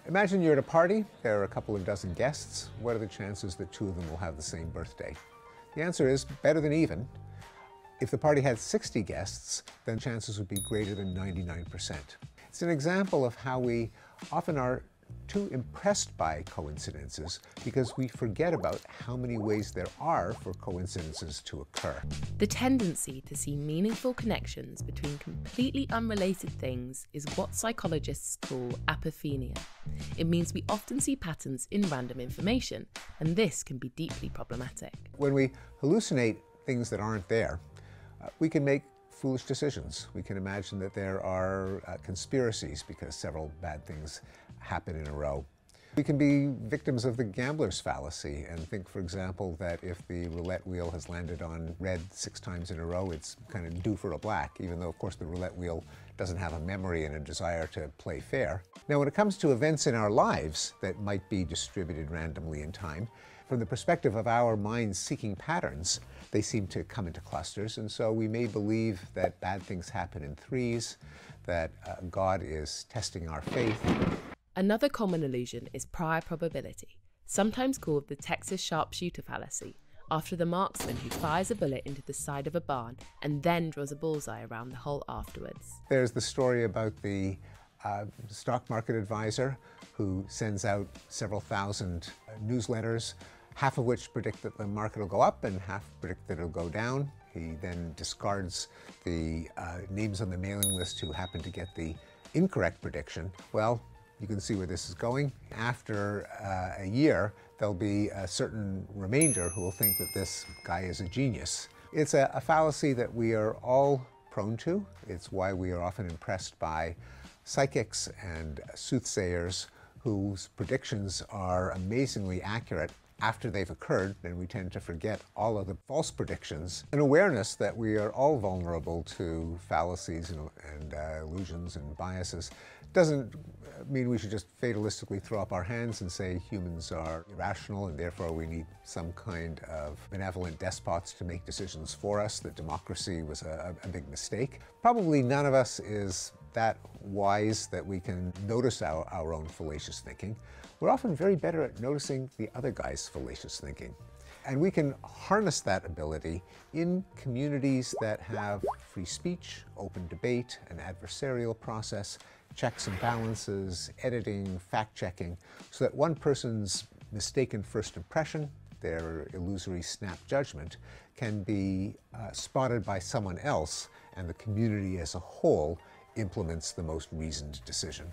Imagine you're at a party, there are a couple of dozen guests. What are the chances that two of them will have the same birthday? The answer is better than even. If the party had 60 guests, then chances would be greater than 99%. It's an example of how we often are too impressed by coincidences because we forget about how many ways there are for coincidences to occur. The tendency to see meaningful connections between completely unrelated things is what psychologists call apophenia. It means we often see patterns in random information, and this can be deeply problematic. When we hallucinate things that aren't there, we can make foolish decisions. We can imagine that there are conspiracies because several bad things happen in a row. We can be victims of the gambler's fallacy and think, for example, that if the roulette wheel has landed on red 6 times in a row, it's kind of due for a black, even though, of course, the roulette wheel doesn't have a memory and a desire to play fair. Now, when it comes to events in our lives that might be distributed randomly in time, from the perspective of our minds seeking patterns, they seem to come into clusters, and so we may believe that bad things happen in threes, that God is testing our faith. Another common illusion is prior probability, sometimes called the Texas sharpshooter fallacy, after the marksman who fires a bullet into the side of a barn and then draws a bullseye around the hole afterwards. There's the story about the stock market advisor who sends out several thousand newsletters, half of which predict that the market will go up and half predict that it'll go down. He then discards the names on the mailing list who happen to get the incorrect prediction. Well, you can see where this is going. After a year, there'll be a certain remainder who will think that this guy is a genius. It's a fallacy that we are all prone to. It's why we are often impressed by psychics and soothsayers whose predictions are amazingly accurate after they've occurred, and we tend to forget all of the false predictions. An awareness that we are all vulnerable to fallacies and illusions and biases doesn't mean we should just fatalistically throw up our hands and say humans are irrational and therefore we need some kind of benevolent despots to make decisions for us, that democracy was a big mistake. Probably none of us is that wise that we can notice our own fallacious thinking. We're often very better at noticing the other guy's fallacious thinking. And we can harness that ability in communities that have free speech, open debate, an adversarial process, checks and balances, editing, fact-checking, so that one person's mistaken first impression, their illusory snap judgment, can be spotted by someone else, and the community as a whole implements the most reasoned decision.